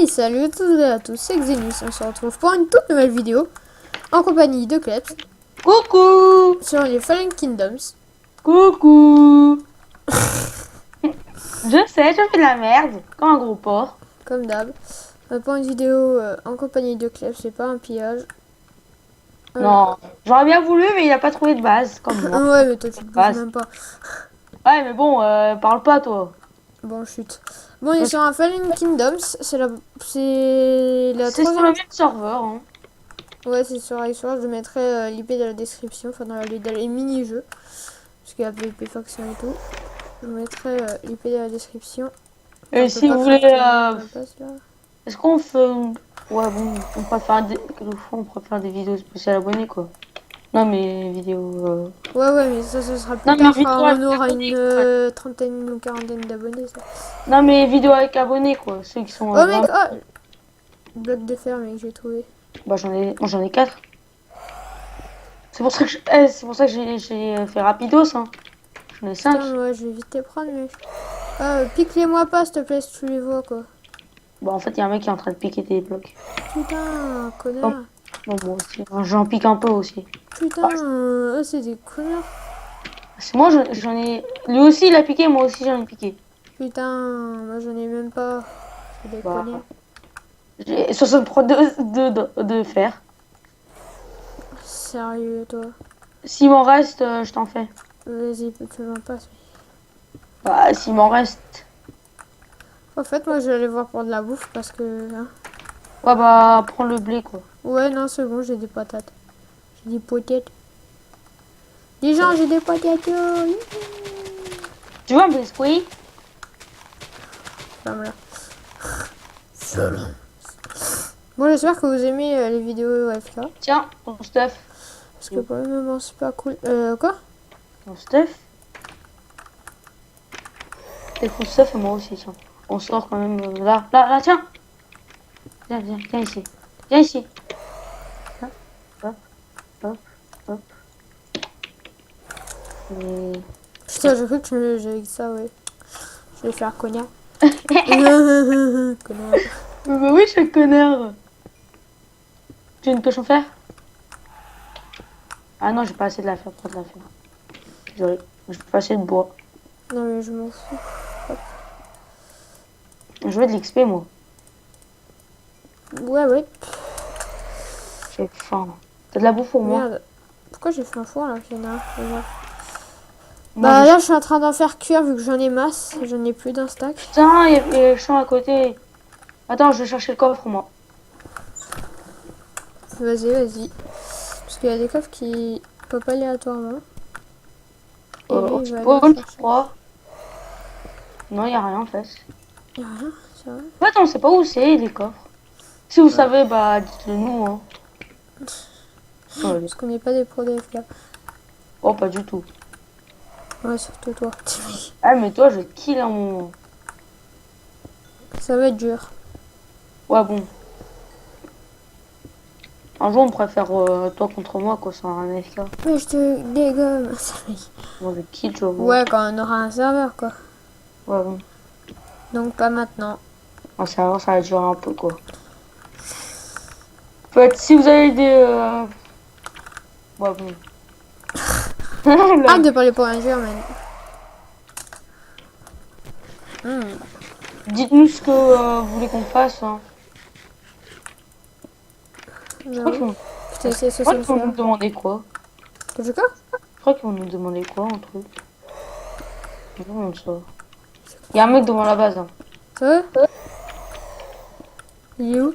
Salut à tous et à tous, c'est Xenus, on se retrouve pour une toute nouvelle vidéo en compagnie de Kleps Coucou. sur les Fallen Kingdoms. Coucou. Je sais, je fais de la merde, comme un gros porc. Comme d'hab. Pour une vidéo en compagnie de Kleps, c'est pas un pillage. Non, j'aurais bien voulu, mais il a pas trouvé de base, comme moi. Ouais, mais toi tu te bouges Base. même pas. Ouais, mais bon, parle pas, toi. Bon, chute. Bon, on est sur un Fallen Kingdoms, c'est la C'est sur le troisième. même serveur, hein. Ouais, c'est sur iSource, je mettrai l'IP dans la description, enfin dans les mini-jeux. Parce qu'il y a PvP Faction et tout. Je mettrai l'IP dans la description. Attends, Et on peut si pas vous voulez, crafter à la place là. est-ce qu'on fait... Ouais, bon, on préfère quelquefois, on préfère des vidéos spéciales abonnés, quoi. Non, mais vidéos... Ouais, mais ça, ce sera plus Non, mais tard vidéos quand avec on aura une abonnés, quoi. trentaine ou quarantaine d'abonnés. Ça. Non, mais vidéos avec abonnés, quoi. Ceux qui sont Oh mec, vraiment... oh bloc de fer, mec, j'ai trouvé. Bah, moi, j'en ai 4. C'est pour ça que c'est pour ça que j'ai fait rapidos, hein. J'en ai Putain, 5. moi je vais vite les prendre, mec. Ah, pique-les-moi pas, s'il te plaît, si tu les vois, quoi. Bon, en fait, il y a un mec qui est en train de piquer des blocs. Putain, Comme connard. bon, moi aussi. J'en pique un peu aussi. Putain, Ah, c'est des connards. moi, j'en ai... Lui aussi, il a piqué, moi aussi, j'en ai piqué. Putain, moi j'en ai même pas. C'est des Bah, connards. j'ai 63 de fer. Sérieux, toi. S'il m'en reste, je t'en fais. Vas-y, tu m'en passes. Bah, s'il m'en reste... En fait, moi je vais aller voir pour de la bouffe parce que. Hein. Ouais, bah, prends le blé, quoi. Ouais, non, c'est bon, j'ai des patates. J'ai des potettes. Les gens, j'ai des patates. Youhou. Tu veux un biscuit? Ferme-la. Bon, j'espère que vous aimez les vidéos AFK. Tiens, ton stuff. Parce que pour le moment, c'est pas cool. Quoi? Ton stuff? Et ton stuff et moi aussi, tiens. On sort quand même... là, tiens. Viens ici. Viens ici. Hop, hop, hop, hop. Et... Putain, j'ai cru que j'avais dit ça, ouais. Je vais faire connard. Connard. Bah oui, je suis connard. Tu veux une pêche en fer? Ah non, j'ai pas assez de la fer, pas de la fer. Désolé, j'ai pas assez de bois. Non, mais je m'en fous. Je veux de l'XP, moi. Ouais. J'ai faim. T'as de la bouffe pour moi? Merde. Pourquoi j'ai fait un four là, connard? Moi, Bah là, je suis en train d'en faire cuire vu que j'en ai masse. J'en ai plus d'un stack. Putain, il y a le champ à côté. Attends, je vais chercher le coffre, moi. Vas-y. Parce qu'il y a des coffres qui pop aléatoirement. Et lui, il va aller Spawn, je chercher. crois. Non, il y a rien, en fait. Y'a rien, c'est vrai. En fait, on sait pas où c'est, les coffres. Si vous savez, bah, dites-le nous, hein. Ouais. Parce qu'on n'est pas des pros de FK. Oh, pas du tout. Ouais, surtout toi. Ah, mais toi, je kill un moment. Ça va être dur. Ouais, bon. Un jour, on préfère toi contre moi, quoi, sans un FK. Mais je te dégomme. Moi, je kill, tu vois. Ouais, quand on aura un serveur, quoi. Ouais, bon. Donc pas maintenant. Un serveur, ça va durer un peu, quoi. En fait, si vous avez des... Ouais, bon. Arrête de parler pour un jeu, man. Dites-nous ce que vous voulez qu'on fasse, hein. Je crois qu'ils vont... Putain, c'est Je crois qu'ils vont faire. nous demander quoi? T'as vu quoi? Je crois qu'ils vont nous demander quoi, un truc. Je me demande ça. Il y a un mec devant la base, hein. Ça va? Il est où?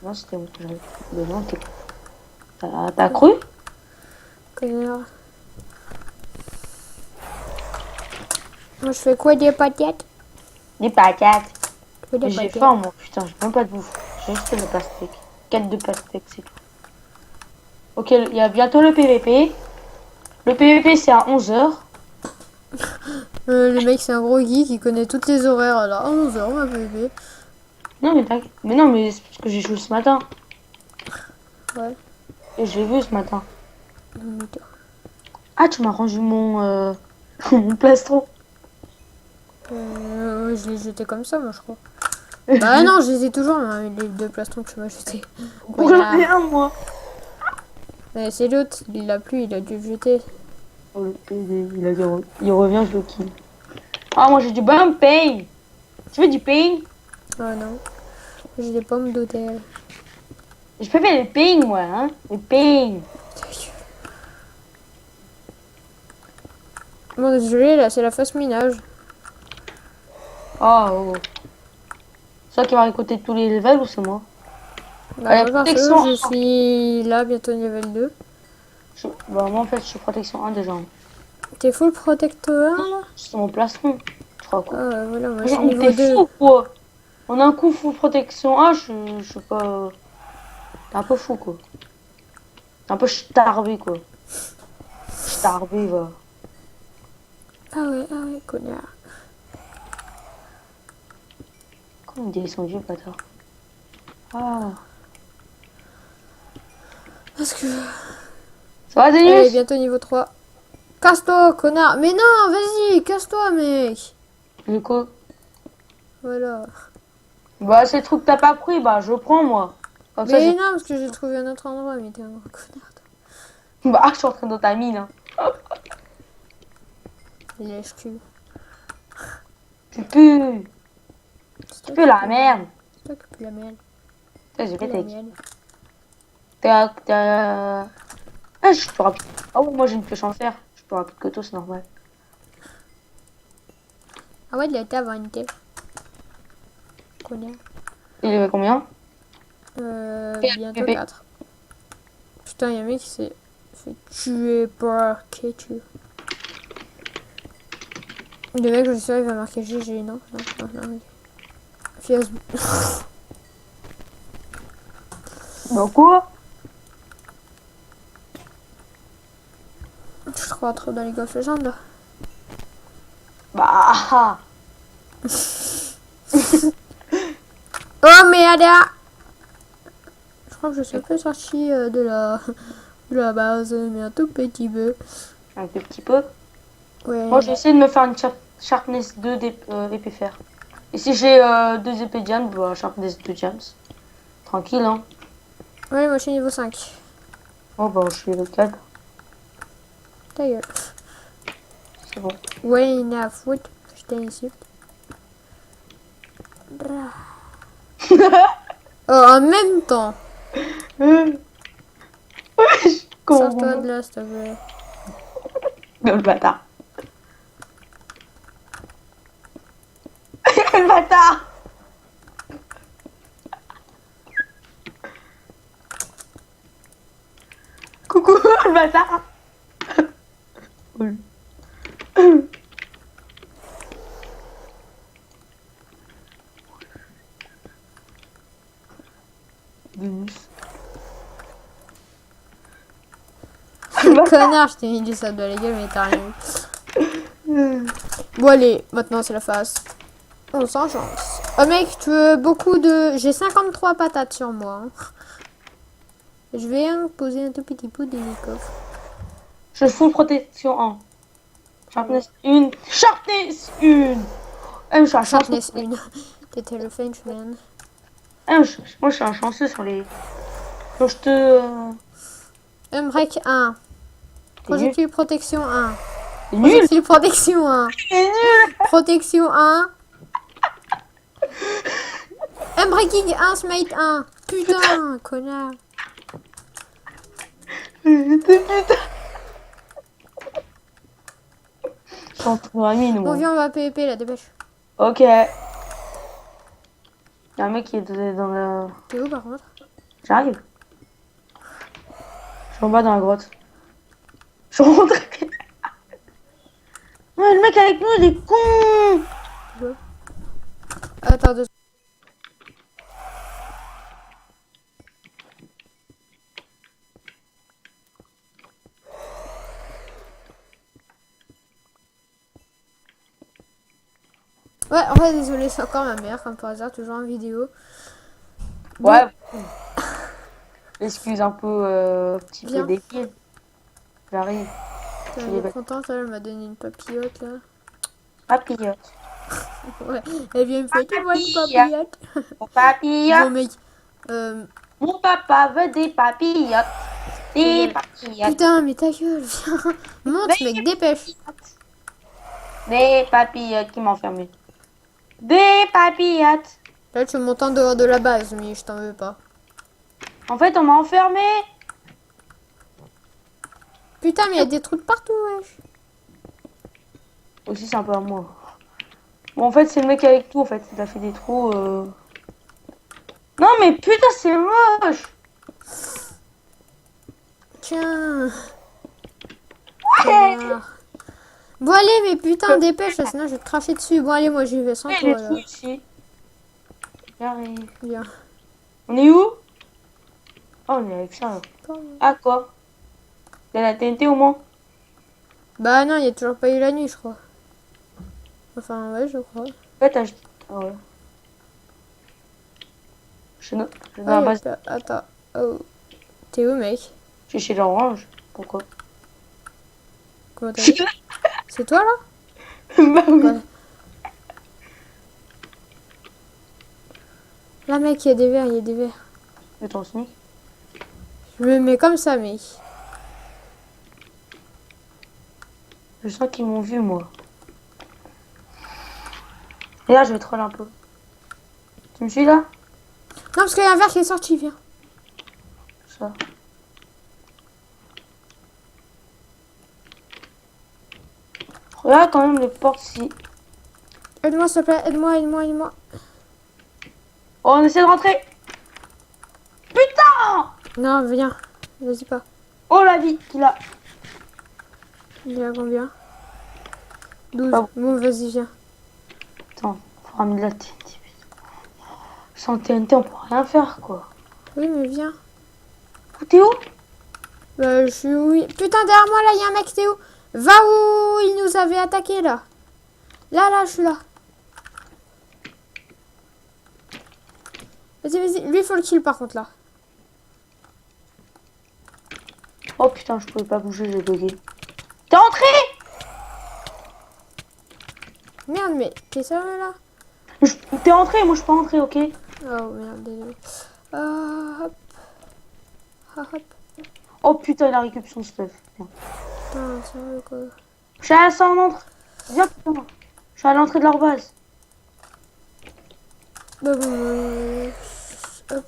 Non, c'était où que j'avais... Mais non, t'as cru? Connard. Moi, je fais quoi, des patates? Des patates. Quoi, des J'ai patates? faim, moi. Putain, j'ai même pas de bouffe. J'ai juste de pastèque. 4 de pastèque, c'est tout. Ok, il y a bientôt le PVP. Le PVP, c'est à 11h. Le mec, c'est un gros geek, il connaît toutes les horaires. Là, 11h, ma bébé. Non, mais t'inquiète. Mais non, mais c'est parce que j'ai joué ce matin. Ouais. Et je l'ai vu ce matin. Ah, tu m'as rendu mon... mon plastron. Je l'ai jeté comme ça, moi, je crois. Bah non, je les ai toujours, hein, les deux plastons que je m'ai acheté. J'en ai un, moi. Mais c'est l'autre, il l'a plus, il a dû le jeter. Oh, le PD, il revient, je le kill. Ah, moi j'ai du bon pain. Tu veux du pain? Oh non, j'ai des pommes d'hôtel. Je peux faire des pain, moi, hein. Des pain. Bon, désolé, là, c'est la phase minage. Oh. C'est toi qui va récolter tous les levels ou c'est moi? Bah, Allez, moi, perso, protection je 1. suis là, bientôt level 2. Bah, moi en fait, je suis protection 1 déjà. T'es full protecteur là? C'est mon plastron. Je crois quoi. Ah ouais, voilà, moi je suis Mais niveau t'es 2. fou quoi? On a un coup full protection 1, je sais pas. T'es un peu fou quoi. T'es un peu starbé quoi. Starbé va. Ah ouais, connard. Comment il est descendu, bâtard? Ah. Parce que... Ça va, Allez, Zénus? bientôt niveau 3. Casse-toi, connard. Mais non, vas-y, casse-toi, mec. Du coup. Voilà. Bah, ces trucs que t'as pas pris, bah, je prends moi. Comme ça, Mais j'ai. non, parce que j'ai trouvé un autre endroit, mais t'es un gros connard, toi. Bah, je suis en train dans ta mine. Hein. Lèche-cul. Tu pues. C'est Tu toi pues qui la pue merde. C'est toi qui pue la merde. Putain, j'ai Pue fait la tes. mienne. Ah, je suis plus rapide. Ah ouais, moi j'ai une pioche en fer. Je suis plus rapide que toi, c'est normal. Ah ouais, il a été inventé. Connard. Il y avait combien? Bientôt Pépé. 4. Putain, il y a un mec qui s'est fait tuer par Ketu. Le mec, je suis sûr, il va marquer GG, non? Non. Fios. Bah quoi? Je crois trop dans les League of Legends, là. Bah ah. Oh, mais Ada! Je crois que je suis un peu sorti de la base, mais un tout petit peu. Un petit peu. Ouais. Moi j'ai essayé de me faire une Sharpness 2 épée fer. Et si j'ai 2 épées diamants, bah Sharpness 2 diamants. Tranquille hein. Ouais, moi je suis niveau 5. Oh bah je suis le 4. Ta gueule. C'est bon. Ouais, il a foot. Je t'insulte. Oh, en même temps. Sors-toi de là, s'il te plaît. Le bâtard. Le bâtard. Coucou le bâtard. Oui. Denis. Connard, je t'ai mis du sable dans la gueule, mais t'as rien eu. Bon, allez, maintenant c'est la phase. On s'en chance. Oh mec, tu veux beaucoup de... J'ai 53 patates sur moi. Hein. Je vais poser un tout petit peu des coffres. Je suis full protection 1. Sharpness 1. Sharpness 1. Je suis un chanceux. Sharpness 1. T'étais le Frenchman. Moi, je suis un chanceux sur les. Quand je te. Break 1. Projectile protection 1. C'est nul. Projectile protection 1. C'est nul. Protection 1. Breaking 1, smite 1. Putain, connard. Putain. Je suis en train de la mine, moi. Bon, viens, on va PVP là, dépêche. Ok. Il y a un mec qui est dans le. T'es où par contre? J'arrive. Je suis en bas dans la grotte. Je suis rentré. Ouais, le mec avec nous, il est con. Ouais. Attends 2 secondes. Ouais, en fait, désolé, c'est encore ma mère, comme par hasard, toujours en vidéo. Ouais. Excuse un peu, petit peu Viens. débile. J'arrive. Elle est contente, elle m'a donné une papillote là. Papillote. Ouais, elle vient me faire tu vois une Papillote. papillote. Mon papillote. Bon mec, euh, Mon papa veut des papillotes. Des papillotes. putain mais ta gueule, viens. Des Monte mec, dépêche. papillotes. Des papillotes qui m'enferment. Des papillotes. Là tu montes en dehors de la base, mais je t'en veux pas. En fait, on m'a enfermé. Putain mais il y a des trous de partout, wesh. Aussi, c'est un peu à moi. Bon, en fait, c'est le mec avec tout, en fait. Il a fait des trous. Non, mais putain, c'est moche. Tiens. Connard. Bon allez mais putain dépêche, sinon je vais te cracher dessus. Bon allez moi j'y vais sans Ouais, toi les là. trous ici. J'arrive. Viens. On est où? Oh, on est avec ça, là. Ah, quoi? Il y a la TNT au moins? Bah non, il y a toujours pas eu la nuit je crois. Enfin ouais je crois. En fait, ah ouais. Je suis dans Ah, la y a base. pas- Attends. Oh. T'es où mec? Je suis chez l'orange. Pourquoi? Comment t'as vu? C'est toi là? Bah oui. Ouais. Là mec, il y a des verres, il y a des verres. Mais ton sneak. Je me mets comme ça mec. Je sens qu'ils m'ont vu, moi. Et là, je vais troll un peu. Tu me suis là? Non parce qu'il y a un verre qui est sorti, viens. Ça. Regarde quand même les portes si. Aide-moi s'il te plaît, aide-moi, aide-moi, aide-moi. Oh, on essaie de rentrer. Putain! Non, viens. Vas-y pas. Oh la vie qu'il a. Il est à combien? 12. Ah bon. Bon, vas-y, viens. Attends, faut ramener de la TNT. Sans TNT, on peut rien faire, quoi. Oui, mais viens. Oh, t'es où? Bah, je suis où? Putain, derrière moi, là, il y a un mec, t'es où? Va où il nous avait attaqué, là. Là, je suis là. Vas-y, vas-y. Lui, il faut le kill, par contre, là. Oh putain, je pouvais pas bouger, j'ai bugué. T'es rentré? Merde, mais t'es sérieux, là? T'es rentré, moi je suis pas rentré, ok? Oh, merde, désolé. Hop. Ah, hop. Oh putain, il a récupéré son stuff. Bien. Ah, sérieux, quoi. Je suis à la en entre. Viens, putain. Je suis à l'entrée de leur base. Bah, bon, hop.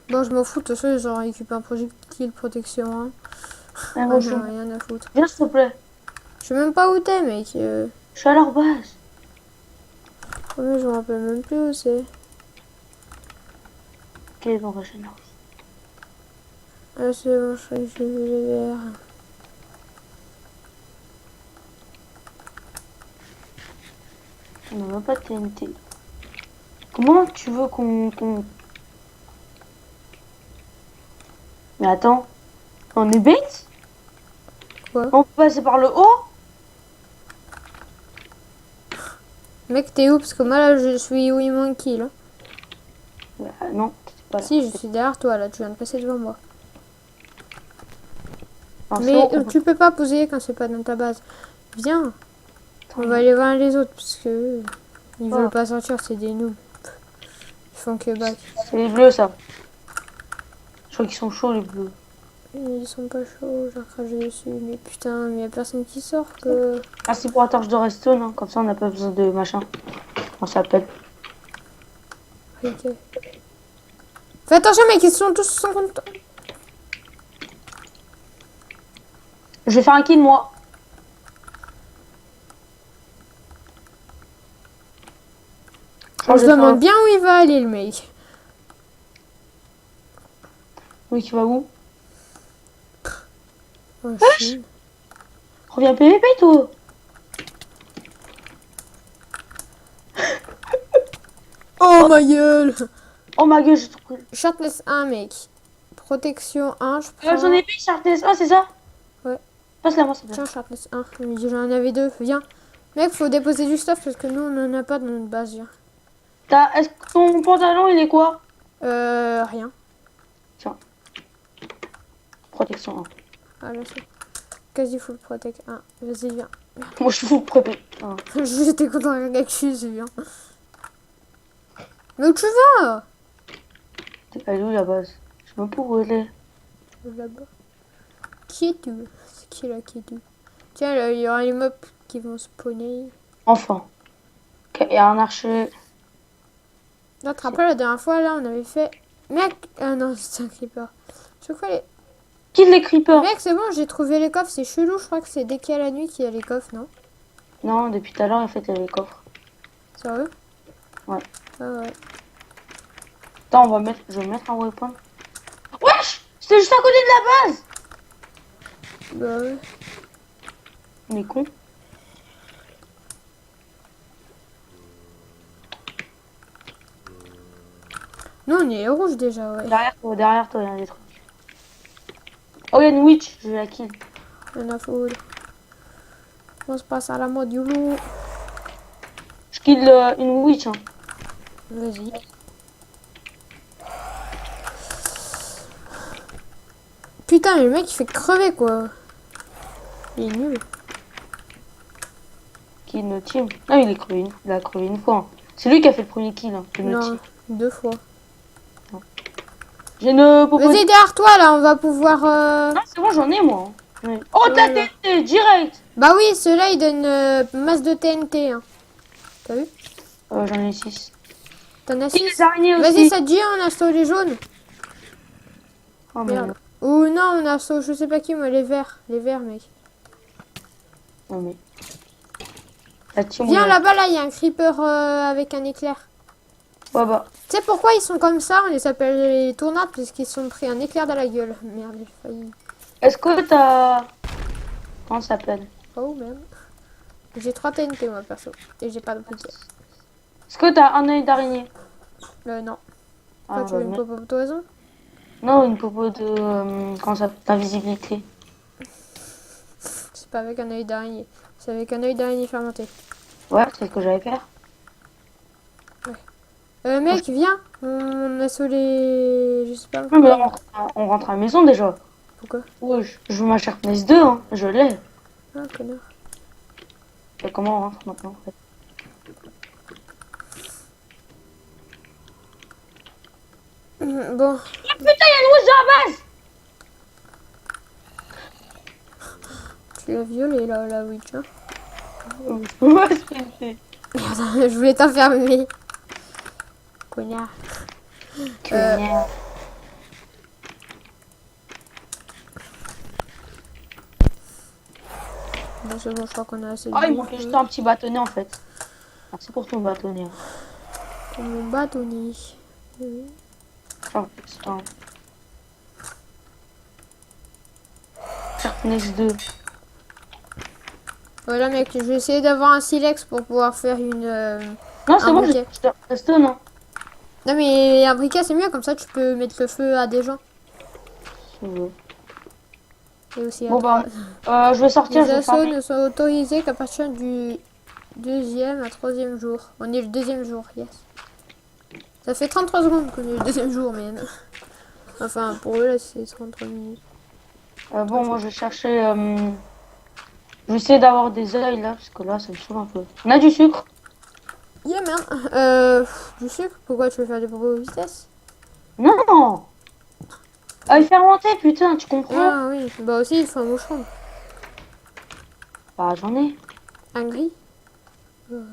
Bon, je m'en fous, de toute façon, j'en récupère un projectile protection. Hein. Ah, Ah, j'en- j'en ai rien à foutre. Viens, s'il te plaît. Je sais même pas où t'es, mec. Je suis à leur base. Ouais, je me rappelle même plus où c'est. Ok, bon, on va chez nous. Ah, c'est bon, je crois que j'ai vu les verres. On n'a même pas de TNT. Comment tu veux qu'on... Mais attends. On est bête? Quoi? On peut passer par le haut? Mec, t'es où? Parce que moi, là, je suis où il Monkey, là. Non, t'étais pas là. Si, je suis derrière toi, là. Tu viens de passer devant moi. Non, c'est Mais bon, on peut- tu peux pas poser quand c'est pas dans ta base. Viens. On va aller voir les autres, parce que... Ils veulent pas sortir, c'est des noobs. Ils font que back. C'est les bleus, ça. Je crois qu'ils sont chauds, les bleus. Ils sont pas chauds, j'ai craché dessus. Mais putain, mais y a personne qui sort que... Merci pour la torche de redstone, hein. Comme ça on n'a pas besoin de machin. On s'appelle. Ok. Fais attention, mec, ils sont tous sans compte. Je vais faire un kill, moi. On se demande bien où il va aller, le mec. Oui, tu vas où? Oh, Chine. Reviens PVP, toi. Oh ma gueule. Oh ma gueule, j'ai tout pris. Sharpness 1, mec. Protection 1, je J'en prends. ai pris, Sharpness 1, c'est ça? Ouais. Passe-la moi, s'il te plaît. Tiens, Sharpness 1. Mais j'en avais deux. Viens. Mec, faut déposer du stuff parce que nous, on en a pas dans notre base. Viens. Est-ce que ton pantalon, il est quoi? Rien. Tiens. Protection 1. Ah, là, c'est... quasi full protect. Ah, vas-y, viens. Moi, je suis fou prépé. Ah. J'étais content avec je suis, viens. Mais où tu vas? Elle est où la base? Je sais même pas où elle est. Là-bas. Qui es-tu? C'est qui là qui es-tu? Tiens, là, il y aura les mobs qui vont spawner. Enfin. Ok, il y a un archer. Là, tu te rappelles la dernière fois, là, on avait fait. Mec! Ah non, c'est un creeper. Je crois les. Kill les creepers. Mec, c'est bon, j'ai trouvé les coffres. C'est chelou, je crois que c'est dès qu'il y a la nuit qu'il y a les coffres, non? Non, depuis tout à l'heure, en fait, il y a les coffres. Sérieux? Ouais. Ah ouais. Attends, je vais mettre un waypoint. Wesh! C'était juste à côté de la base! Bah ouais. On est con. Non, on est rouge déjà, ouais. Derrière toi, il y a des trucs. Oh, il y a une witch, je vais la kill. On a foule. On se passe à la mode YOLO. Je kill une witch. Hein. Vas-y. Putain, mais le mec il fait crever quoi. Il est nul. Kill notre team. Non, il a crevé une fois. Hein. C'est lui qui a fait le premier kill hein, de notre Non, team. 2 fois. J'ai une popo. Vas-y, derrière toi là, on va pouvoir. Non, c'est bon, j'en ai moi. Hein. Ouais. Oh, t'as Voilà. TNT, direct! Bah oui, ceux-là ils donnent masse de TNT. Hein. T'as vu? J'en ai 6. T'en as Et 6. les araignées Vas-y, aussi. ça te dit, on assaut les jaunes. Oh, Merde. Ou non, on assaut, je sais pas qui, moi, les verts. Les verts, mec. Non, mais. La team, Viens ouais. là-bas, là, il y a un creeper avec un éclair. Ouais, bah. Tu sais pourquoi ils sont comme ça? On les appelle les tournades puisqu'ils se sont pris un éclair dans la gueule. Merde, j'ai failli. Est-ce que t'as. Comment ça s'appelle? Oh merde. J'ai 3 TNT moi perso. Et j'ai pas de bouquet. Est-ce que t'as un œil d'araignée? Non. Ah, Toi tu veux une popo de toison? Non, une popo de. Comment ça s'appelle? D'invisibilité. C'est pas avec un œil d'araignée. C'est avec un œil d'araignée fermenté. Ouais, c'est ce que j'allais faire. Mec, viens. On a les... Je sais pas. Non, mais on rentre à la maison déjà. Pourquoi? Ouais, je veux ma Sharpness 2, hein. Je l'ai. Ah, connard. Et comment on rentre maintenant en fait? Bon. Ah, putain, il y a une rouge dans la base! Tu l'as violé là, la witch. Hein. Ouais, c'est. Merde, je voulais t'enfermer. Connard. Que merde. Bon, c'est bon, je crois qu'on a assez de Ah, il bouffe, manquait juste un petit bâtonnet en fait. Merci pour ton bâtonnet. Hein. pour mon bâtonnet. Oui. Oh, putain. Sharpness 2. Voilà mec, je vais essayer d'avoir un silex pour pouvoir faire une... Non, c'est un bon, briquet. je te reste non. Non mais un briquet c'est mieux, comme ça tu peux mettre le feu à des gens. Si tu veux. Et aussi à Bon toi. bah, je vais sortir, Les je vais assauts farmer. ne sont autorisés qu'à partir du 2e à 3e jour. On est le 2e jour, yes. Ça fait 33 secondes qu'on est le 2e jour, mais... Enfin, pour eux là c'est 33 minutes. Bon, moi je vais chercher. Je vais essayer d'avoir des œils là, parce que là ça me saoule un peu. On a du sucre? Yeah merde. Du sucre, pourquoi tu veux faire des propos de vitesse? Non! Il fait remonter, putain, tu comprends? Ah oui, bah aussi il faut un moucheron. Bah, j'en ai. Un gris?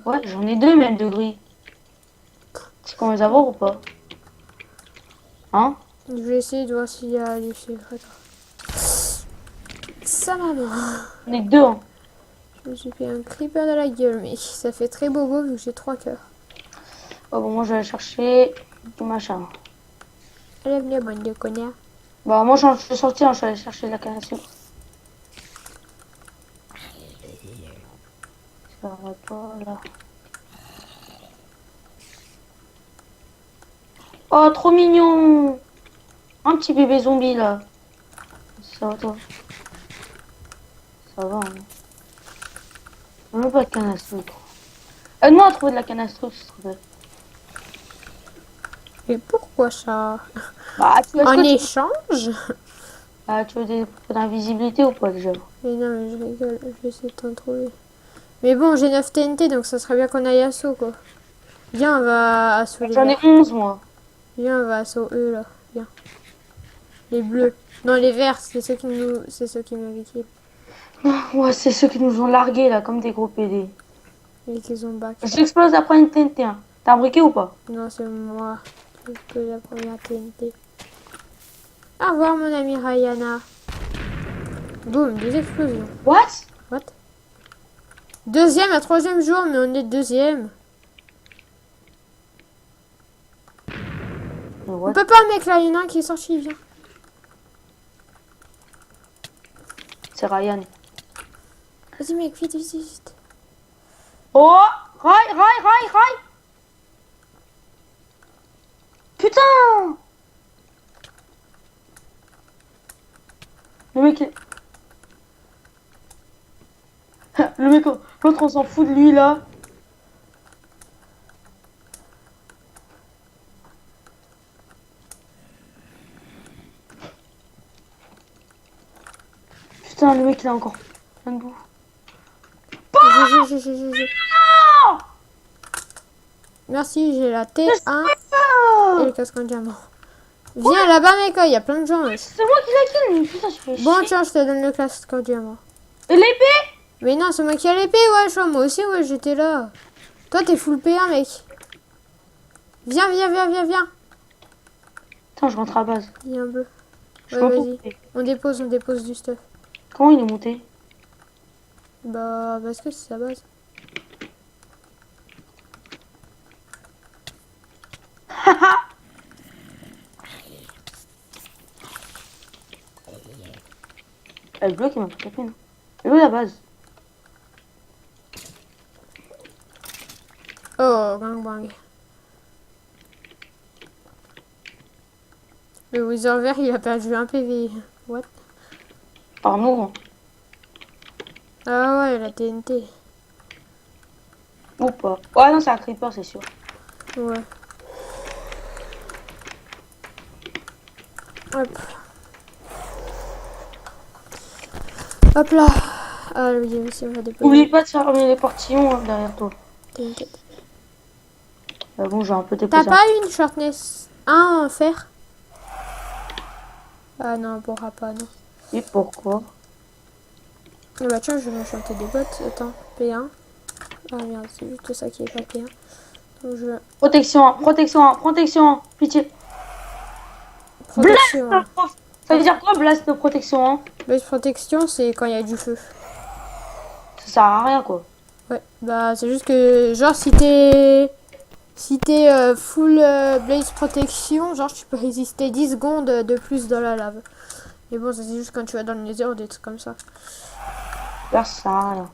Ouais, j'en ai 2 même de gris. Tu qu'on les avoir ou pas? Hein? Je vais essayer de voir s'il y a du sucre. Attends. Ça m'a bien. J'en ai que 2. Hein. Je me suis fait un creeper dans la gueule, mec. Ça fait très bobo vu que j'ai 3 cœurs. Oh, bon, moi je vais aller chercher du machin. Allez, venez, bande de connards. Bah, moi je suis sorti, hein, je suis allé chercher de la canne à sucre. Ça va pas là. Oh, trop mignon! Un petit bébé zombie là. Ça va toi? Ça va, hein. On n'a pas de canne à sucre. Aide-moi à trouver de la canne à sucre, s'il te plaît. Et pourquoi ça? Bah, est-ce En que tu... échange? Ah, tu veux des points d'invisibilité ou pas déjà? Mais non, mais je rigole, je vais essayer de t'en trouver. Mais bon, j'ai 9 TNT, donc ça serait bien qu'on aille assaut, quoi. Viens, on va assaut les J'en ai verts. 11 moi. Viens, on va assaut eux, là. Viens. Les bleus. Non, les verts, c'est ceux qui nous... C'est ceux qui m'avaient kill. Ouais, c'est ceux qui nous ont largués là, comme des gros PD. Et qu'ils ont back. J'explose après une TNT. Hein. T'as un briquet ou pas? Non, c'est moi. J'ai que la première TNT. Au revoir, mon ami Rayana. Boum, 2 explosions. What? What? Deuxième à troisième jour, mais on est deuxième. Mais On what? peut pas, mec, là, il y en a un qui est sorti, viens. C'est Ryan. Vas-y, mec, vite, vite, vite. Oh! Rail! Putain! Le mec est... Le mec, l'autre on s'en fout de lui là. Putain, le mec il a encore plein de bouffe. GG. Merci, j'ai la T1 et le casque en diamant. Viens là-bas, mec, il y a plein de gens. Wesh. C'est moi qui l'ai kill, mais putain, je fais Bon, chier. tiens, je te donne le casque en diamant. Et l'épée? Mais non, c'est moi qui ai l'épée, wesh. Moi aussi, ouais, j'étais là. Toi, t'es full P1, mec. Viens. Attends, je rentre à base. Il y a un bleu. Je Ouais, peux vas-y. monter. On dépose du stuff. Comment il est monté? Bah, parce que c'est sa base. Le bloc il m'a pas tapé, non? Elle est où la base? Oh, gangbang. Le Wither vert, il a perdu un PV. What? Par nous, hein. Ah ouais, la TNT. Ou pas. Ouais, non, c'est un creeper, c'est sûr. Ouais. Hop. Hop là. Ah oui, c'est vrai, déposer. Oublie pas de fermer les portillons hein, derrière toi. TNT. Bon, j'ai un peu T'as déposé. pas une shortness 1 en fer? Ah non, on pourra pas, non. Et pourquoi? Ah bah tiens, je vais m'enchanter des bottes. Attends, P1. Ah merde, c'est juste ça qui est pas P1. Donc je... Protection, pitié. Protection. Blast, prof. Ça veut dire quoi, blast de protection, hein? Base protection, c'est quand il y a du feu. Ça sert à rien, quoi. Ouais, bah c'est juste que, genre, si t'es full blaze protection, genre tu peux résister 10 secondes de plus dans la lave. Mais bon, ça c'est juste quand tu vas dans le nether ou des trucs comme ça. Là, ça sert à rien.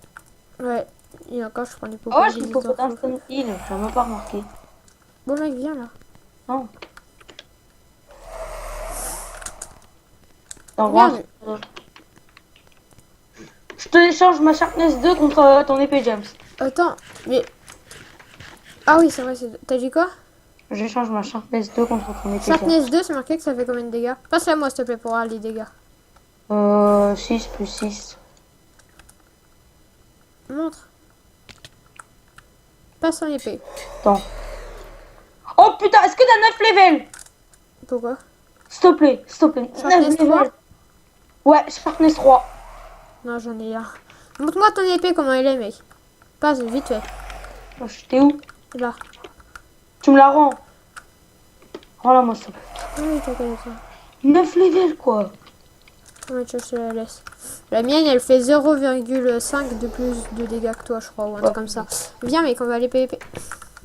Ouais, et encore je prends des Oh, popos. je peux pas instant heal, j'ai même pas remarqué. Bon mec, viens là. Non. Au Regarde. revoir. Je te échange ma Sharpness 2 contre ton épée, James. Attends, mais... Ah oui, c'est vrai, t'as dit quoi? J'échange ma Sharpness 2 contre ton épée, James. Sharpness 2, c'est marqué que ça fait combien de dégâts? Passe-la moi s'il te plaît pour voir les dégâts. 6 plus 6. Montre. Passe en épée. Attends. Oh putain, est-ce que t'as 9 levels? Pourquoi? S'il te plaît, 9 Sharpness 3? levels. Ouais, Sharpness 3. Non, j'en ai un. Montre-moi ton épée, comment elle est, mec. Passe, vite fait. Oh, t'es où? Là. Tu me la rends. Rends-la moi, s'il te plaît. Oui, t'as qu'à ça. 9 levels, quoi. Ouais, tiens, je te la laisse. La mienne, elle fait 0,5 de plus de dégâts que toi, je crois, ou un truc comme ça. Viens, mec, on va aller PVP.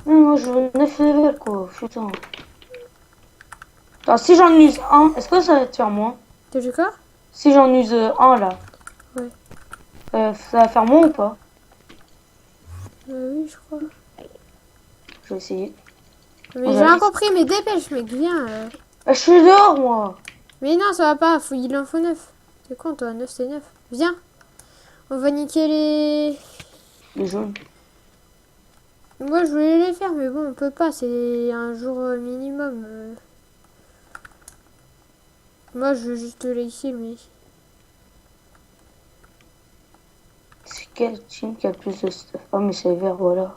Non, moi, je veux 9 levels, quoi. Putain. Attends, si j'en use un, est-ce que ça va te faire moins? T'as vu quoi? Si j'en use un, là. Ouais. Ça va faire moins ou pas? Oui, je crois. Je vais essayer. Mais j'ai rien compris, mais dépêche, mec, viens. Je suis dehors, moi. Mais non, ça va pas, il en faut 9. C'est con, toi, 9 c'est 9. Viens. On va niquer les... Les jaunes. Moi, je voulais les faire, mais bon, on peut pas, c'est un jour minimum. Moi, je veux juste les kills, mais... C'est quel team qui a le plus de stuff? Ah, mais c'est les verts, voilà.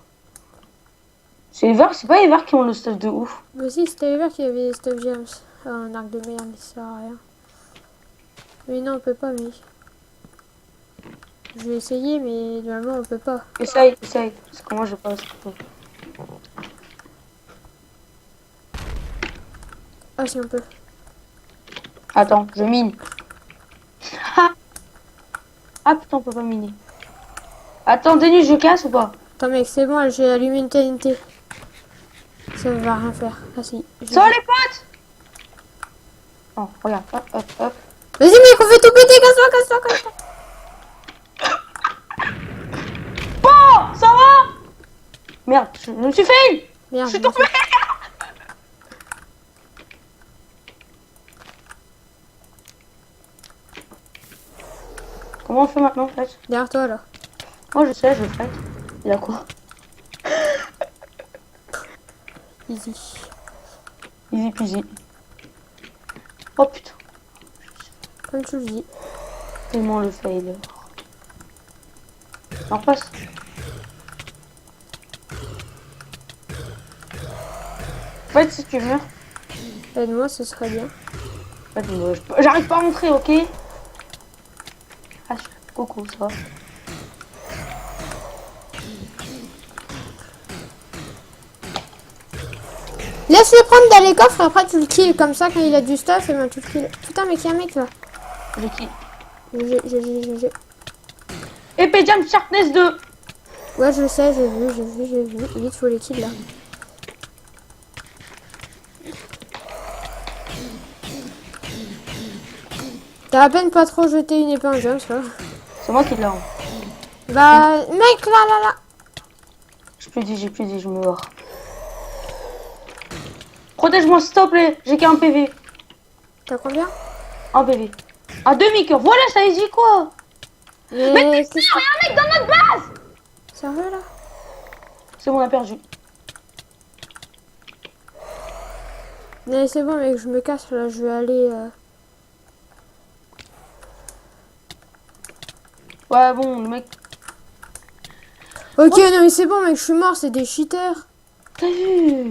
C'est les verts, c'est pas les verts qui ont le stuff de ouf. Mais si, c'était les verts qui avaient des stuff gems. Ah, un arc de merde, mais ça sert à rien. Mais non, on peut pas, mais... Je vais essayer, mais normalement, on peut pas. Essaye, essaye. Parce que moi, je passe. Ah, si, on peut. Attends, je mine. Ah putain, on peut pas miner. Attends, Denis, je casse ou pas? Attends, mec, c'est bon, j'ai allumé une TNT. Ça va rien faire. Ah, si. Ça va les potes? Oh, regarde, hop, hop, hop. Vas-y, mec, on fait tout péter, casse-toi, casse-toi, casse-toi. Bon, ça va? Merde, je me suis fait. Merde, Je suis tombé. Comment on fait maintenant, en fait? derrière toi, là. Moi, je sais, je le ferai. Il a quoi? Easy. Easy peasy. Oh putain, Comme tu le dis. tellement le fail. On repasse. En fait, si tu veux. Aide-moi, ce serait bien. En fait, j'arrive pas à rentrer, ok? Ah, coucou, ça va. Laisse-le prendre dans les coffres, après tu le kills. Comme ça, quand il a du stuff, et ben tu le kills. Putain, mec, il y a un mec là. J'ai qui? GG. Épée Jam Sharpness 2. Ouais, je sais, j'ai vu. Vite, faut les kills là. T'as à peine pas trop jeté une épée en jump, ça. C'est moi qui l'ai. Bah, mec, là. J'ai plus dit, je me barre. Protège-moi, s'il te plaît. J'ai qu'un PV. T'as combien? Un PV. Un demi-cœur. Voilà, ça y dit quoi? Mais Il y a un mec dans notre base. sérieux là? C'est bon, on a perdu. Mais c'est bon, mec, je me casse là, je vais aller. Ouais, bon, le mec. Ok, non, mais c'est bon, mec, je suis mort, c'est des cheaters. T'as vu?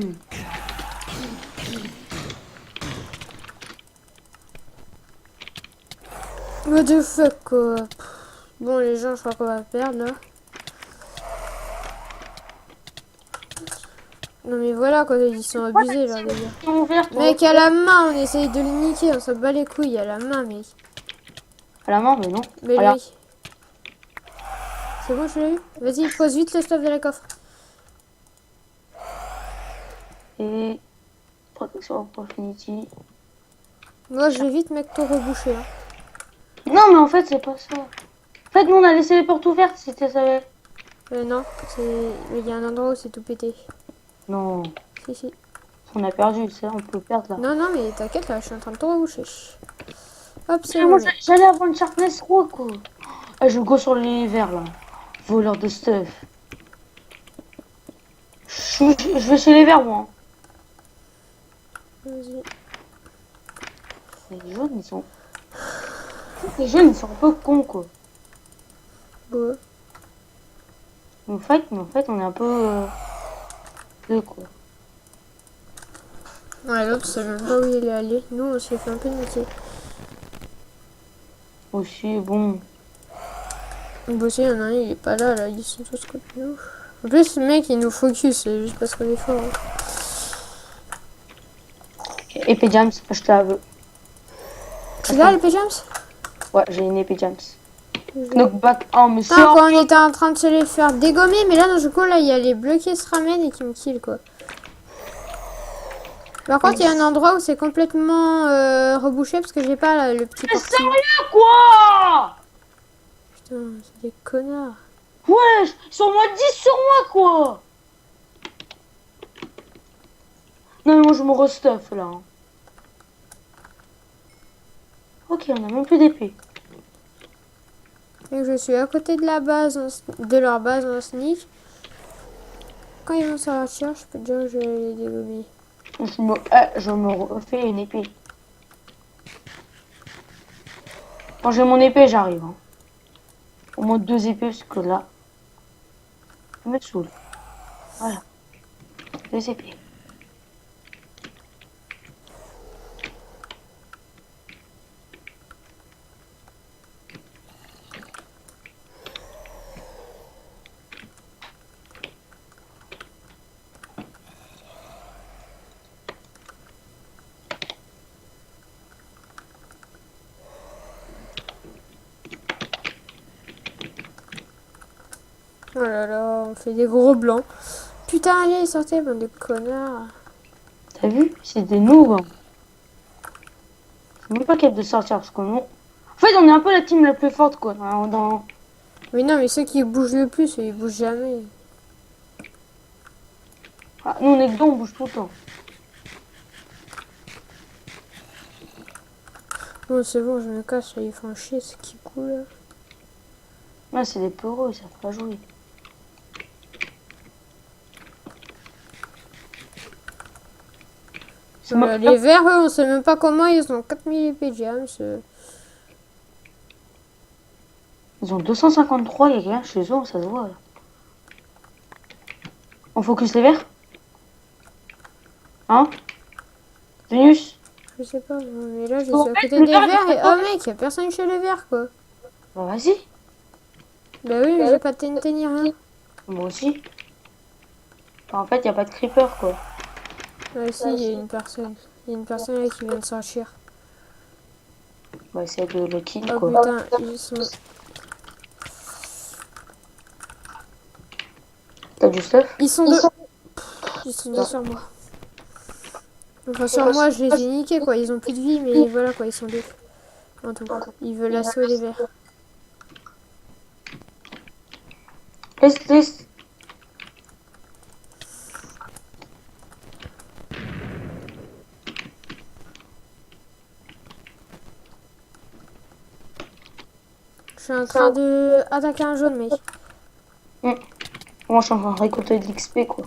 What the fuck, quoi. Bon, les gens, je crois qu'on va perdre là. Non, mais voilà, quoi, ils sont abusés là, les gars. Ils ont ouvert, toi. Mec, à la main, on essaye de le niquer, on s'en bat les couilles, à la main, mec. À la main, mais non. Mais Regarde. lui. C'est bon, je l'ai eu. Vas-y, pose vite le stuff de la coffre. Et. Protection Profinity. Moi, je vais vite, mec, tout reboucher. Hein. Non, mais en fait, c'est pas ça. En fait, nous, on a laissé les portes ouvertes, si tu savais. Non, il y a un endroit où c'est tout pété. Non. Si. On a perdu, c'est on peut perdre là. Non, mais t'inquiète, là, je suis en train de tout reboucher. Hop, c'est Moi, bon. j'allais avoir une Sharpness 3, quoi. Ah, je go sur les verts, là. Voleur de stuff. Je vais chez les verts, moi. Vas-y. Les jaunes, ils sont... Les jeunes, ils sont un peu cons, quoi. Ouais. En fait, on est un peu... deux, quoi. Ouais, l'autre, c'est même pas où il est allé. Nous, on s'est fait un peu niquer. Aussi, bon... Bon, si, il y en a un, il est pas là, ils sont tous contre nous. En plus, le mec, il nous focus, c'est juste parce qu'on est fort. Hein. Épée Jams, je te la veux. Tu l'as, le P-Jams? Ouais, j'ai une épée Jams. Knockback 1, mais c'est... Putain, quand on était en train de se les faire dégommer, mais là, dans ce coup, là, il y a les bleus qui se ramènent et qui me kill, quoi. Par contre, il y a un endroit où c'est complètement rebouché parce que j'ai pas là, le petit Mais portillon. sérieux, quoi? Putain, c'est des connards. Wesh, ils sont moins 10 sur moi, quoi. Non, mais moi, je me restuff, là. Hein. Ok, on a même plus d'épée. Et je suis à côté de la base, de leur base en sneak. Quand ils vont sortir, je peux te dire que je vais les dégommer. Je me refais une épée. Quand j'ai mon épée, j'arrive. Hein. Au moins 2 épées, parce que là, je me saoule. Voilà, 2 épées. Oh là là, on fait des gros blancs. Putain, allez, sortez, bande de connards. T'as vu? C'est des noobs. Hein. C'est même pas capable de sortir parce qu'on... En fait, on est un peu la team la plus forte, quoi. Mais non, mais ceux qui bougent le plus, ils bougent jamais. Ah, nous, on est dedans, on bouge tout le temps. Bon, c'est bon, je me casse, là, ils font chier, ce qui coule. Là, c'est des peureux, ils savent pas jouer. Les verts, eux, on sait même pas comment, ils ont 4000 épées James. Ils ont 253, il y a quelqu'un chez eux, ça se voit. Là. On focus les verts? Hein? Vénus? Je sais pas, mais là, je suis Oh, à côté le des vert, verts et il oh mec, y a personne chez les verts, quoi. Bah vas-y, Bah oui, mais j'ai pas de TNT ni rien. moi aussi. Enfin, en fait, y a pas de creeper, quoi. Ouais, si, il y a une personne. Il y a une personne là qui vient de sortir. Bah essayer de le kill, Oh quoi. putain, ils sont... T'as du stuff? Ils sont deux. Ils sont deux sur moi. Enfin, sur moi, je les ai niqués, quoi. Ils ont plus de vie, mais voilà, quoi, ils sont deux. En tout. Ils veulent assaut les verts. Laisse. Je suis en train de attaquer un jaune, mec. Moi, je suis en train de récolter de l'XP, quoi.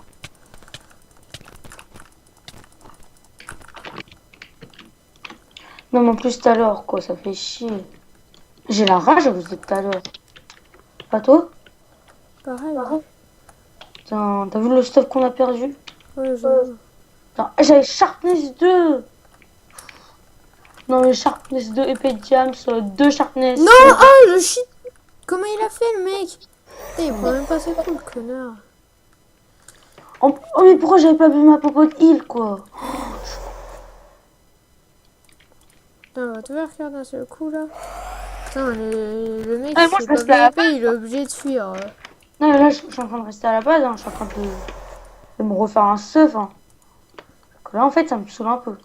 Non, mais en plus, tout à l'heure, quoi, ça fait chier. J'ai la rage à cause de tout à l'heure. Pas toi? Pareil. Putain, t'as vu le stuff qu'on a perdu? Ouais, je... Putain, j'avais Sharpness 2! Non, mais Sharpness 2, épée de James, 2 Sharpness. Non, oh, le shit. Comment il a fait, le mec? Putain, il prend même pas ses coups, le connard. Oh, mais pourquoi j'avais pas vu ma popote heal, quoi? Putain, on va tout faire d'un seul coup, là. Putain, le mec, Ah, il moi, fait je pas reste à la PVP, il est obligé de fuir. Non, mais là, je suis en train de rester à la base, hein. Je suis en train de me refaire un stuff, hein. Que là, en fait, ça me saoule un peu.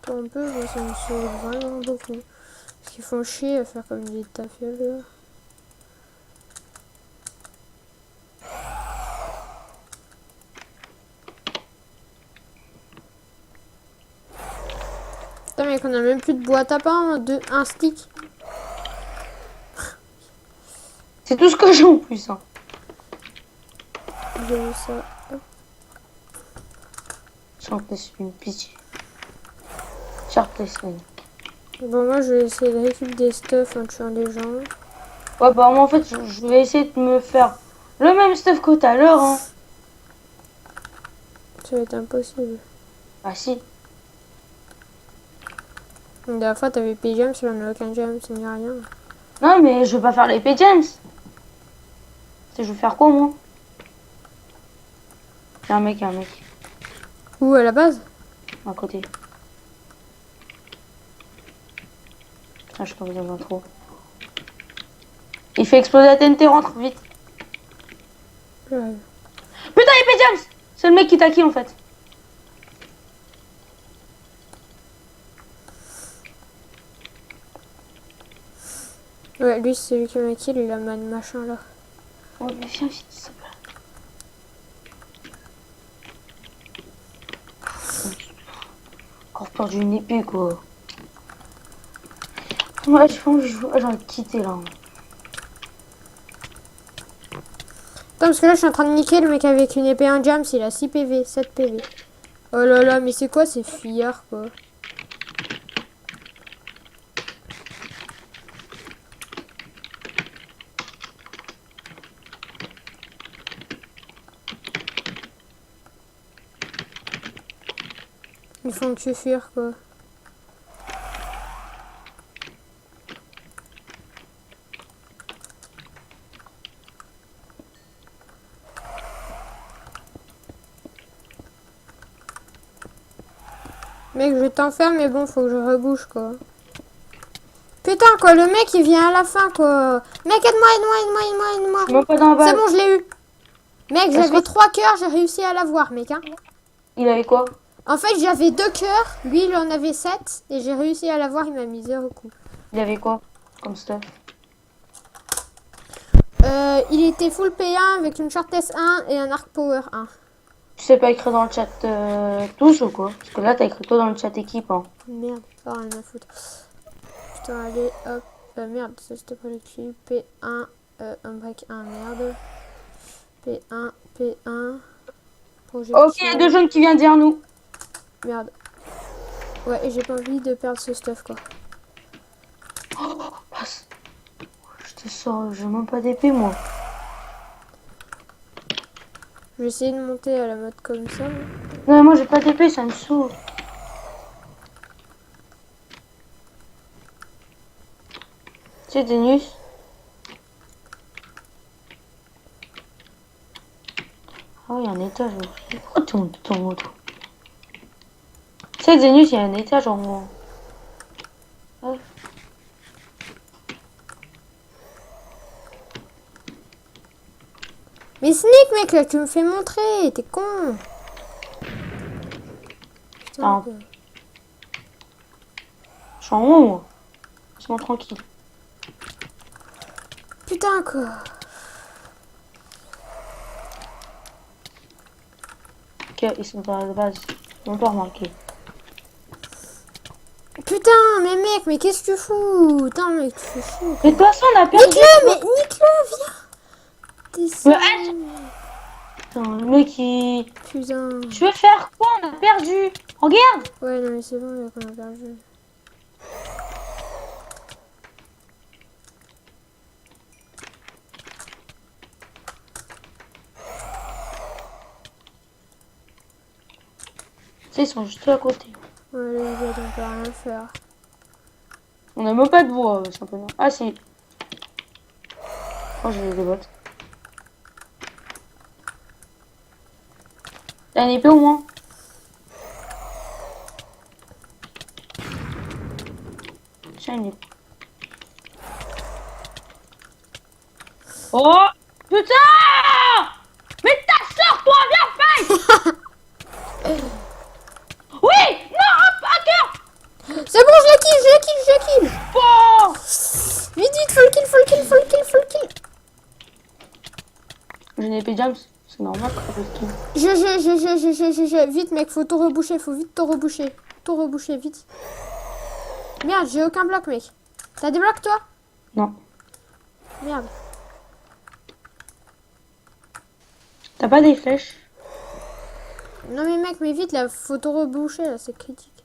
Toi, un peu, moi, ça me saoule vraiment beaucoup. Parce qu'ils font chier à faire comme des tafioles, là. Putain, mec, on a même plus de boîte à pain, un stick. C'est tout ce que j'ai en plus, hein. J'ai vu ça. Hop. Sharpness, une pitié. Sharpness, une. Bon, moi, je vais essayer de récupérer des stuff en tuant des gens. Ouais, bah, moi, en fait, je vais essayer de me faire le même stuff que tout à l'heure, hein. Ça va être impossible. Ah, si. La dernière fois, t'avais payé James, là, on n'a aucun James, ni rien. Non, mais je vais pas faire l'épée James. Je vais faire quoi, moi? Il y a un mec. Où, à la base? À côté. Putain, je tombe dans un trou. Il fait exploser la TNT, rentre vite. Ouais. Putain, épée James! C'est le mec qui t'a kill en fait. Ouais, lui, c'est celui qui m'a kill, il a mal machin là. Oh, mais viens vite, s'il te plaît. Encore perdu une épée, quoi. Ouais, je pense que j'ai envie de quitter là. Attends, parce que là, je suis en train de niquer le mec avec une épée en James, il a 6 PV, 7 PV. Oh là là, mais c'est quoi ces fuyards, quoi? Ils font que fuir, quoi. Mec, je t'enferme, mais bon, faut que je rebouche, quoi. Putain, quoi, le mec, il vient à la fin, quoi. Mec, aide-moi, aide-moi, aide-moi, aide-moi, aide-moi. Je suis même pas dans la C'est balle. bon, je l'ai eu. Mec, Est-ce j'avais que- 3 cœurs, j'ai réussi à l'avoir, mec, hein. Il avait quoi? En fait, j'avais 2 cœurs, lui, il en avait 7, et j'ai réussi à l'avoir, il m'a mis 0 coup. Il avait quoi comme stuff? Il était full P1 avec une short S1 et un arc power 1. Tu sais pas écrire dans le chat tous ou quoi? Parce que là, t'as écrit toi dans le chat équipe. Hein. Merde, pas rien à foutre. Putain, allez, hop. Merde, ça c'était pas le clip. P1, un break 1, merde. P1, P1. Projection. Ok, il y a 2 jeunes qui viennent dire nous. Merde. Ouais, et j'ai pas envie de perdre ce stuff, quoi. Passe. Je te sors, j'ai même pas d'épée moi. Je vais essayer de monter à la mode comme ça. Non, moi j'ai pas d'épée, ça me saoule. Tu sais, Denus? Ah oui, il y a un étage. Pourquoi tu montes tout en haut, toi? Tu sais, Denus, il y a un étage en haut. Ouais. Mais Sneak, mec, là, tu me fais montrer. T'es con. Putain, Ah. quoi. Je suis en haut, moi. Laisse-moi tranquille. Putain, quoi. Ok, ils sont dans la base. Ils m'ont pas remarqué. Putain, mais mec, mais qu'est-ce que tu fous? Putain, mec, tu fais chier. Mais de toute façon, on a perdu. Nique-le, mais nique-le, viens. T'es Mais sérieux? Putain, le mec, il... Putain. Tu veux faire quoi? On a perdu. Regarde. Ouais, non, mais c'est bon, là, qu'on a perdu. Tu sais, ils sont juste là à côté. Ouais, les gars, on peut rien faire. On a même pas de voix, simplement. Ah, si. Oh, j'ai des bottes. T'as une épée au moins? Tiens, une épée. Oh! Putain! Mais ta soeur, toi, viens, fight! Oui! Non, un cœur! C'est bon, je la kill, je la kill, je la kill. Oh! Vite, vite, full kill, full kill, full kill, full kill. J'ai une épée James, c'est normal que je kill. Vite, mec, faut tout reboucher, faut vite tout reboucher. Tout reboucher, vite. Merde, j'ai aucun bloc, mec. T'as des blocs, toi? Non. Merde. T'as pas des flèches? Non, mais mec, mais vite, là, faut tout reboucher, là, c'est critique.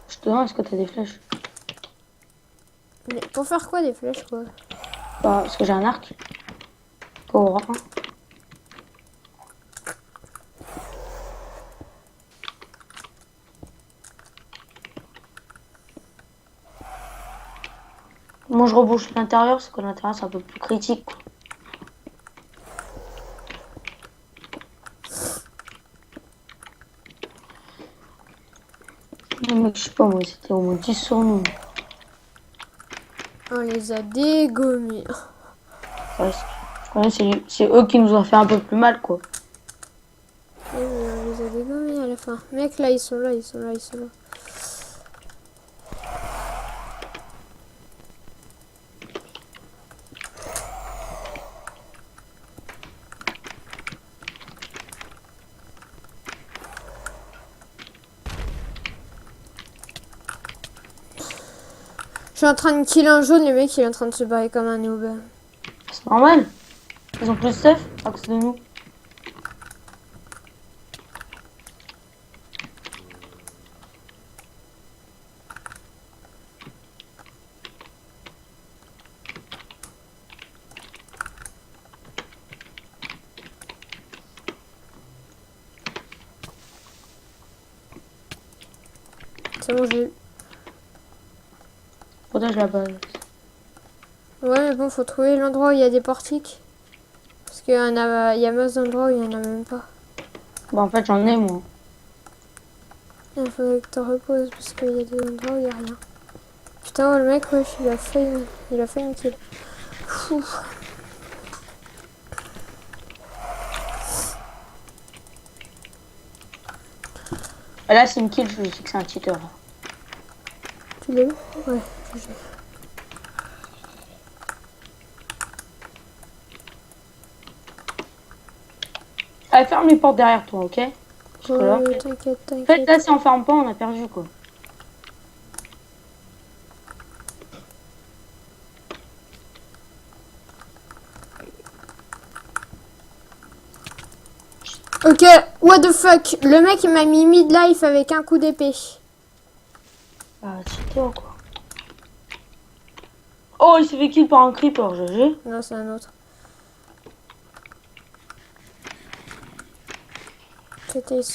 Je te demande, est-ce que t'as des flèches? Mais pour faire quoi, des flèches, quoi? Bah, parce que j'ai un arc. Pour un. Moi, je rebouche l'intérieur, parce que l'intérieur, c'est un peu plus critique. Quoi. Non, mec, je sais pas, moi, c'était au moins 10 sur nous. On les a dégommés. Ouais, je connais, c'est eux qui nous ont fait un peu plus mal, quoi. Ouais, mais on les a dégommés à la fin. Mec, là, ils sont là, ils sont là, ils sont là. Je suis en train de kill un jaune, le mec il est en train de se barrer comme un noob. C'est normal. Ils ont plus de stuff à cause de nous. C'est bon, j'ai eu. Protège la base. Ouais, mais bon, faut trouver l'endroit où il y a des portiques. Parce qu'il y a masse d'endroits où il y en a même pas. Bah en fait j'en ai moi. Il faudrait que t'en reposes parce qu'il y a des endroits où il y a rien. Putain, oh, le mec, wesh, il a fait une kill. Fou. Là c'est une kill, je sais que c'est un cheater. Tu l'as vu? Ouais, je sais. Allez, ferme les portes derrière toi, ok? Parce que là, Ouais, t'inquiète, en fait, t'inquiète. là, si on ferme pas, on a perdu, quoi. Ok, what the fuck? Le mec, il m'a mis mid-life avec un coup d'épée. Ah, cheater, quoi. Oh, il s'est fait kill par un creeper, GG. Non, c'est un autre.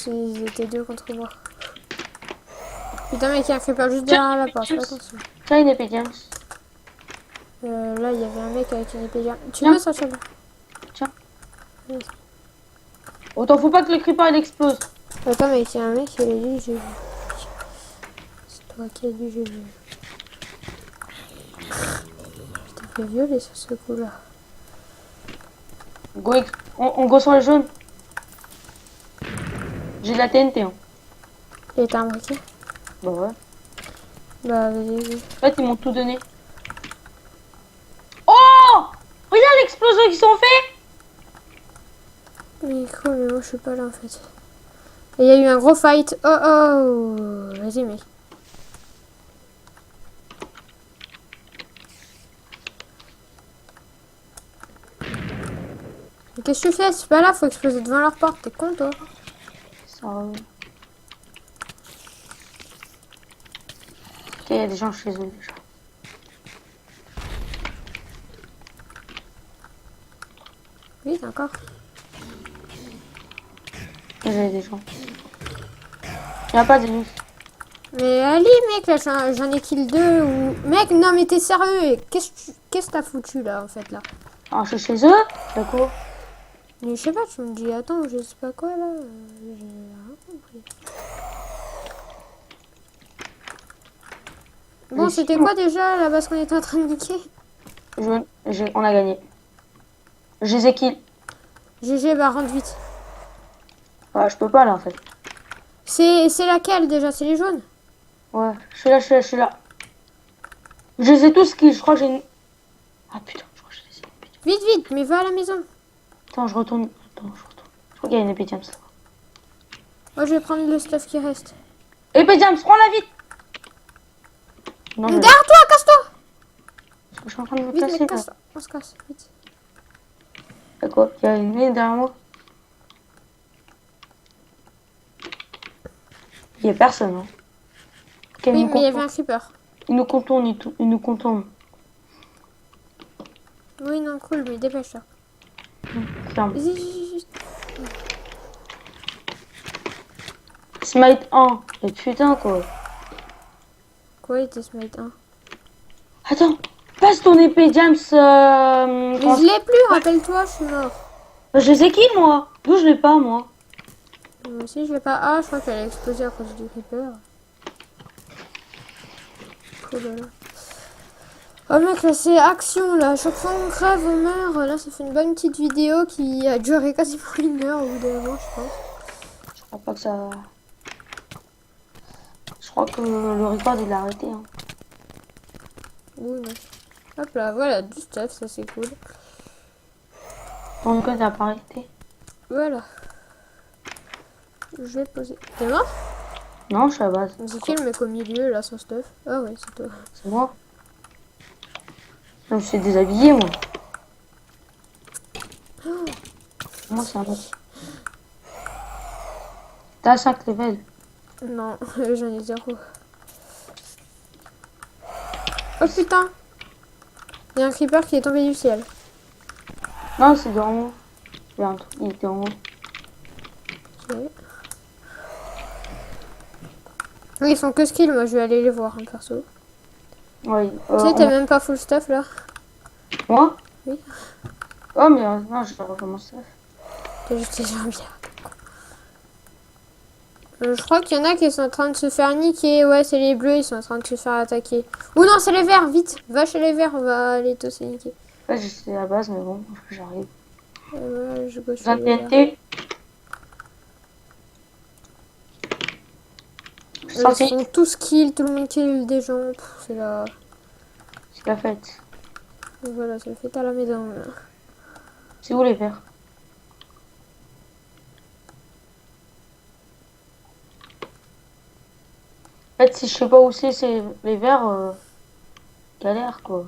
Ils étaient deux contre moi. Putain, mec, il y a un creeper juste derrière la porte. Fais attention. Tiens, une épée, James. Là, il y avait un mec avec une épée. Tu Tiens. peux sortir là? Tiens. Oui. Autant faut pas que le creeper il explose. Attends, mec, il y a un mec qui a dit j'ai vu. C'est toi qui as dit j'ai vu. Je t'ai fait violer sur ce coup-là. On go sur les jaunes. J'ai de la TNT, hein. Et t'as un briquet? Bah ouais. Bah, vas-y, vas-y. En fait, ils m'ont tout donné. Oh! Regarde l'explosion qu'ils ont fait! Mais quoi, mais moi je suis pas là en fait. Et il y a eu un gros fight. Oh oh! Vas-y, mec. Mais qu'est-ce que tu fais? C'est pas là, faut exploser devant leur porte. T'es con, toi? Ça... Ok, il y a des gens chez eux déjà. Oui, encore. J'ai des gens. Il n'y a pas de nuit. Mais allez, mec, là j'en ai kill deux ou. Mec, non, mais t'es sérieux? Qu'est-ce que t'as foutu là en fait là? Ah, je suis chez eux? D'accord. Mais je sais pas, tu me dis, attends, je sais pas quoi là. J'ai rien compris. Bon, c'était quoi déjà la base qu'on était en train de niquer? On a gagné. Je les ai kill. GG, bah rentre vite. Ouais, je peux pas là en fait. C'est laquelle déjà? C'est les jaunes? Ouais, je suis là. Je les ai tous kill, je crois que j'ai une... Ah putain, je crois que je les ai. Putain. Vite, vite, mais va à la maison. Attends, je retourne. Je crois qu'il y a une épée James. Moi, je vais prendre le stuff qui reste. Épée James, prends-la vite! Non, Derrière toi, casse-toi! je suis en train de me Vite, casser mec, là. casse-toi. On se casse, vite. Y'a quoi? Il y a une ligne derrière moi? Il y a personne, hein. Ok, Oui, mais il y avait un creeper. il nous contourne, il nous contourne. Oui, non, cool, mais dépêche-toi. Ferme. Vas-y. Smite 1. Et putain, quoi. Quoi, il était smite 1? Attends, passe ton épée, James. Mais je l'ai plus, rappelle-toi, je suis mort. Je les ai kill, moi. D'où je l'ai pas, moi? Moi aussi, je l'ai pas. Ah, je crois qu'elle a explosé à cause du creeper. Oh là là. Oh mec, là c'est action là, à chaque fois on crève, on meurt. Là ça fait une bonne petite vidéo qui a duré quasiment 1 heure au bout d'un moment, je pense. Je crois pas que ça... Je crois que le record il a arrêté. Hein. Oui, non. Hop là, voilà, du stuff, ça c'est cool. Ton record il a pas arrêté. Voilà. Je vais poser. T'es mort? Non, je suis à la base. C'est qui le mec au milieu là, son stuff? Ah ouais, c'est toi. C'est moi. Je me suis déshabillé, moi. Oh. Moi, c'est un autre. T'as 5 levels. Non, j'en ai 0. Oh putain! Il y a un creeper qui est tombé du ciel. Non, c'est dans haut. Il y a un truc, il était en haut. Ok. Oui, ils sont que skill, moi je vais aller les voir, hein, perso. Oui. Tu sais, t'es même pas full stuff là. Moi? Oui. Oh, mais non, je vais recommencer. T'as juste les jambières. Je crois qu'il y en a qui sont en train de se faire niquer. Ouais, c'est les bleus, ils sont en train de se faire attaquer. Ou non, c'est les verts, vite. Va chez les verts, on va aller tous les niquer. Là, j'étais à la base, mais bon, j'arrive. Ouais, je go chez J'ai un les verts. TNT. Je suis Ils sorti. sont tous kill, tout le monde kill des gens. C'est la... C'est la fête. Voilà, c'est la fête à la maison. Là. C'est où les verts? En fait, si je sais pas où c'est les verts, galère quoi.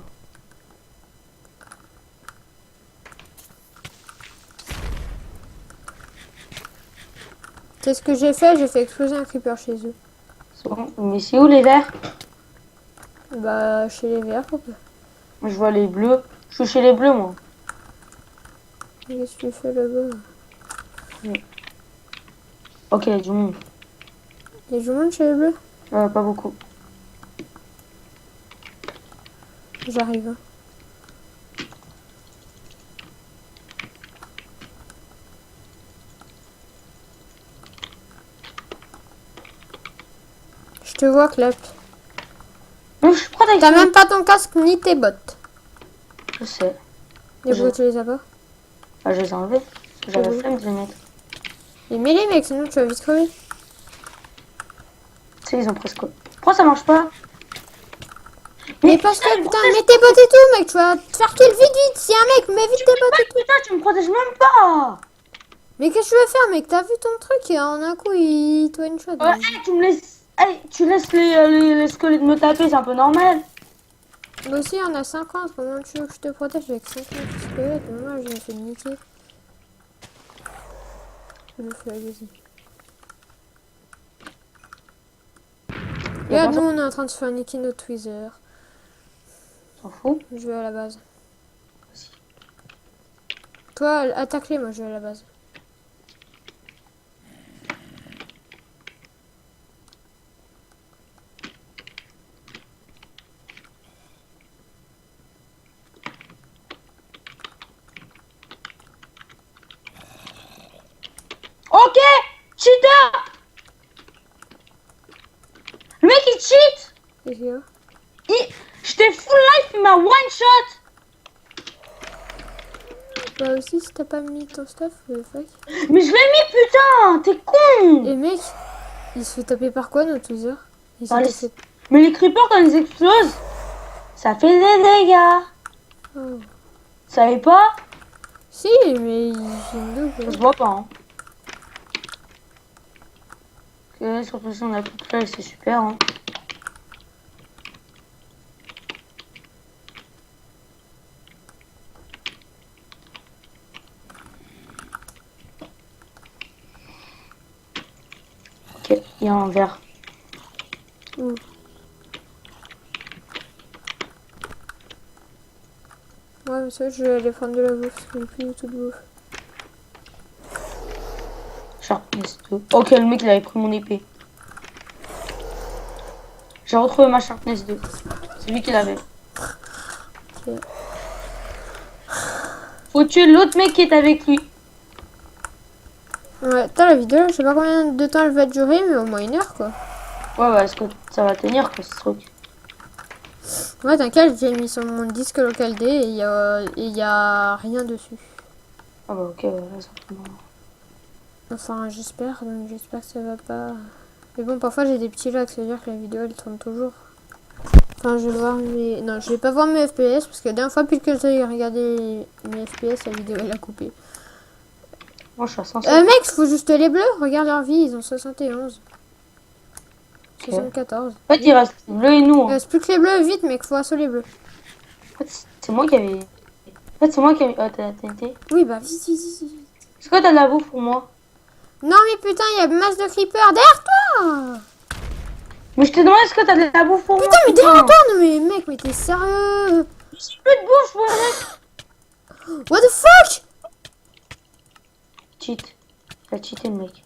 C'est ce que j'ai fait, j'ai fait exploser un creeper chez eux. C'est bon. Mais c'est où les verts? Bah, chez les verts, pourquoi? Moi, je vois les bleus. Je suis chez les bleus, moi. Qu'est-ce que tu fais là-bas? Ok, il y a du monde. Il y a du monde chez les bleus? Pas beaucoup. J'arrive. Hein. Je te vois, Clap. Mais je suis prête avec T'as même pas ton casque ni tes bottes. Je sais. Et pourquoi tu les as pas? Ah, je les ai enlevés. J'avais Oui. flemme de les mettre. Et mets-les, mec, sinon tu vas vite crever. Tu sais, ils ont presque. Pourquoi ça marche pas? Mais parce que, putain, mets tes bottes et tout, mec, tu vas te faire kill vite, vite. Si un mec, mets vite tes bottes et tout. Putain, tu me protèges même pas! Mais qu'est-ce que tu veux faire, mec? T'as vu ton truc et en un coup, il te one shot. Ouais, tu me laisses. Hey, tu laisses les squelettes me taper, c'est un peu normal. Moi aussi, on a 50. Comment tu veux que je te protège avec 50 squelettes? Moi, je me fais niquer. Je me fais agresser. Y a Regarde, nous, personne? on est en train de se faire niquer notre Wither. S'en fout. Je vais à la base. Toi, attaque-les, moi, je vais à la base. Ok! Cheater! Le mec il cheat! Et c'est là. J'étais full life, il m'a one shot! Bah aussi, si t'as pas mis ton stuff, fuck. Mais je l'ai mis, putain! T'es con! Et mec, il se fait taper par quoi, notre Wither? Il Par s'est les- fait... Mais les creepers quand ils explosent, ça fait des dégâts! Oh. Vous savez pas? Si, mais il fait une double. Ça se voit pas, hein. Ok, surtout si on a plus de feuilles, c'est super, hein. Ok, il y a un verre. Ouh. Ouais, mais ça, je vais aller prendre de la bouffe, parce que j'ai plus du tout de bouffe. Sharpness 2. Ok, le mec il avait pris mon épée. J'ai retrouvé ma Sharpness 2. C'est lui qui l'avait. Ok. Faut tuer l'autre mec qui est avec lui. Ouais, t'as la vidéo, je sais pas combien de temps elle va durer, mais au moins 1 heure, quoi. Ouais, est-ce que ça va tenir quoi ce truc? Ouais, t'inquiète, j'ai mis sur mon disque local D et il y a rien dessus. Ah bah ok, ouais, ça va. Enfin, j'espère, donc j'espère que ça va pas... Mais bon, parfois j'ai des petits lags, ça veut dire que la vidéo, elle tourne toujours. Enfin, je vais voir mes... Non, je vais pas voir mes FPS, parce que la dernière fois, depuis que j'ai regardé mes FPS, la vidéo, elle a coupé. Moi je suis à 100. Mec, faut juste les bleus, regarde leur vie, ils ont 71. 74. En fait, il reste bleu et nous. Il Hein. reste plus que les bleus, vite, mec, faut assaut les bleus. En fait, c'est moi qui avais. En fait, c'est moi qui avais. Oh, t'as la TNT. Oui, bah, vite, vite, vite, vite. Est-ce que t'as de la bouffe pour moi? Non, mais putain, il y a masse de creepers derrière toi! Mais je t'ai demandé est-ce que t'as de la bouffe pour Putain, moi? mais derrière toi, non, mais mec, mais t'es sérieux? J'ai plus de bouffe, moi, mec. What the fuck? Cheat. Il a cheaté le mec.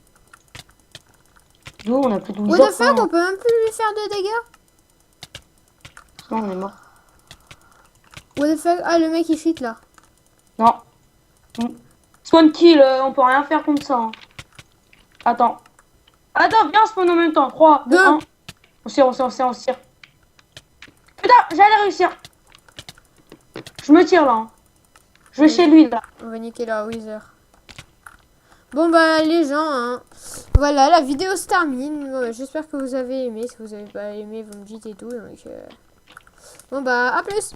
Nous, on a plus de 12 What heures. the fuck, on peut même plus lui faire de dégâts. Non, on est mort. What the fuck, ah le mec il cheat là. Non. Spawn kill, on peut rien faire contre ça. Hein. Attends. Attends, viens spawn en même temps. 3, 2, Deux. 1. On tire, on tire, on tire, on tire. Putain, j'allais réussir. Je me tire là. Hein. Je vais chez lui là. On va niquer la Wither. Bon bah les gens, hein. Voilà, la vidéo se termine. Bon, bah, j'espère que vous avez aimé. Si vous avez pas aimé, vous me dites et tout. Donc, bon bah à plus.